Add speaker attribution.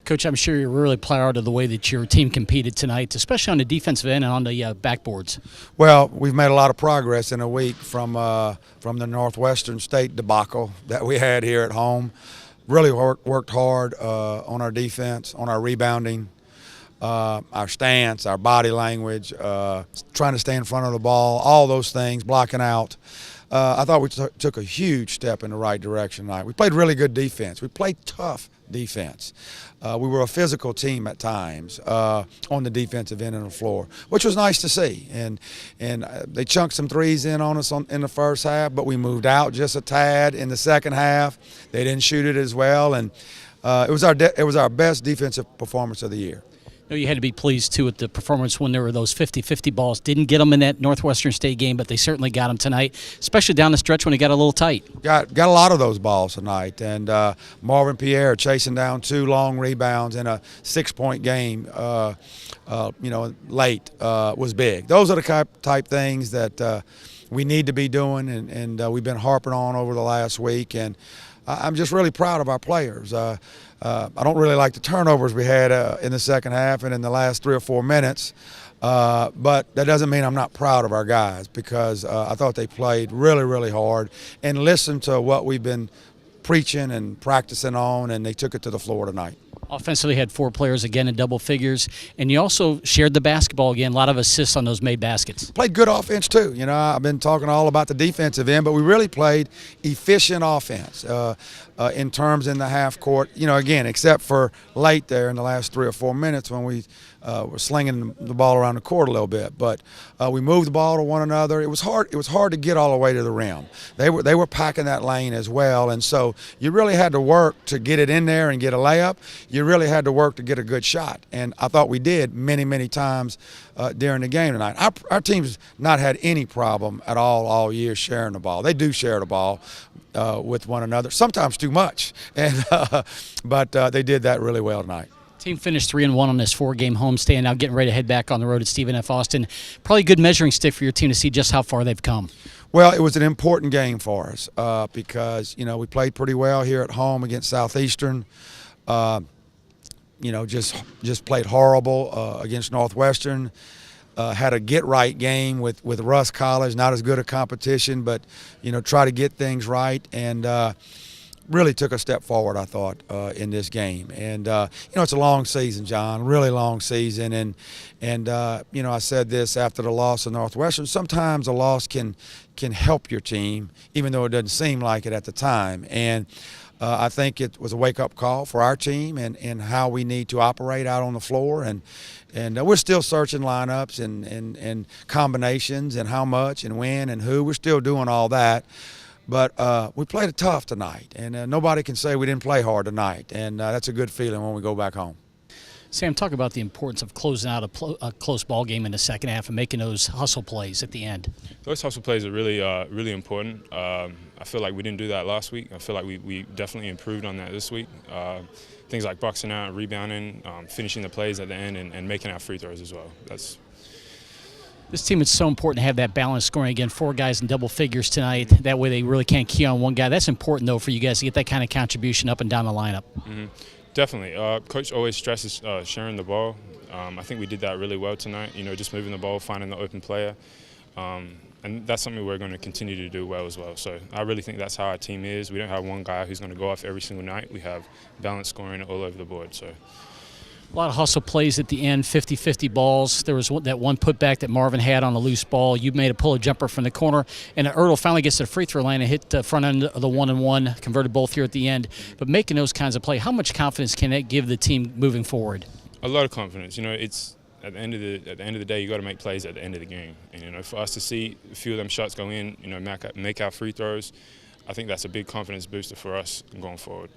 Speaker 1: Coach, I'm sure you're really proud of the way that your team competed tonight, especially on the defensive end and on the backboards.
Speaker 2: Well, we've made a lot of progress in a week from the Northwestern State debacle that we had here at home. Really worked hard on our defense, on our rebounding, our stance, our body language, trying to stay in front of the ball, all those things, blocking out. I thought we took a huge step in the right direction tonight. We played really good defense. We played tough defense. We were a physical team at times on the defensive end of the floor, which was nice to see. And they chunked some threes in on us in the first half, but we moved out just a tad in the second half. They didn't shoot it as well, and it was our best defensive performance of the year.
Speaker 1: You had to be pleased, too, with the performance when there were those 50-50 balls. Didn't get them in that Northwestern State game, but they certainly got them tonight, especially down the stretch when it got a little tight.
Speaker 2: Got a lot of those balls tonight, and Marvin Pierre chasing down 2 long rebounds in a 6-point game, late was big. Those are the type things that we need to be doing, and we've been harping on over the last week, and I'm just really proud of our players. I don't really like the turnovers we had in the second half and in the last 3 or 4 minutes, but that doesn't mean I'm not proud of our guys, because I thought they played really, really hard and listened to what we've been preaching and practicing on, and they took it to the floor tonight.
Speaker 1: Offensively, had 4 players again in double figures, and you also shared the basketball again. A lot of assists on those made baskets.
Speaker 2: Played good offense too. You know, I've been talking all about the defensive end, but we really played efficient offense in terms in the half court. You know, again, except for late there in the last 3 or 4 minutes when we were slinging the ball around the court a little bit. But we moved the ball to one another. It was hard. It was hard to get all the way to the rim. They were packing that lane as well, and so you really had to work to get it in there and get a layup. You really had to work to get a good shot, and I thought we did many times during the game tonight. Our team's not had any problem at all year sharing the ball. They do share the ball with one another, sometimes too much, and but they did that really well tonight.
Speaker 1: Team finished 3-1 on this 4-game homestand. Now getting ready to head back on the road at Stephen F. Austin. Probably a good measuring stick for your team to see just how far they've come.
Speaker 2: Well, it was an important game for us because we played pretty well here at home against Southeastern. Just played horrible against Northwestern. Had a get-right game with Russ College, not as good a competition, but, try to get things right, and really took a step forward, I thought, in this game. And, it's a long season, John, really long season. And I said this after the loss of Northwestern, sometimes a loss can help your team, even though it doesn't seem like it at the time. And I think it was a wake-up call for our team and how we need to operate out on the floor. And we're still searching lineups and combinations and how much and when and who. We're still doing all that. But we played it tough tonight, and nobody can say we didn't play hard tonight. And that's a good feeling when we go back home.
Speaker 1: Sam, talk about the importance of closing out a close ball game in the second half and making those hustle plays at the end.
Speaker 3: Those hustle plays are really important. I feel like we didn't do that last week. I feel like we definitely improved on that this week. Things like boxing out, rebounding, finishing the plays at the end, and making our free throws as well.
Speaker 1: This team, it's so important to have that balance scoring. Again, 4 guys in double figures tonight. That way they really can't key on one guy. That's important, though, for you guys to get that kind of contribution up and down the lineup.
Speaker 3: Mm-hmm. Definitely. Coach always stresses sharing the ball. I think we did that really well tonight, just moving the ball, finding the open player. And that's something we're going to continue to do well as well. So I really think that's how our team is. We don't have one guy who's going to go off every single night. We have balanced scoring all over the board. So.
Speaker 1: A lot of hustle plays at the end, 50-50 balls. There was that one putback that Marvin had on a loose ball. You made a pull-up jumper from the corner, and Ertl finally gets to the free throw line and hit the front end of the 1-and-1, converted both here at the end. But making those kinds of plays, how much confidence can that give the team moving forward?
Speaker 3: A lot of confidence. It's at the end of the day, you got to make plays at the end of the game. And for us to see a few of them shots go in, make our free throws, I think that's a big confidence booster for us going forward.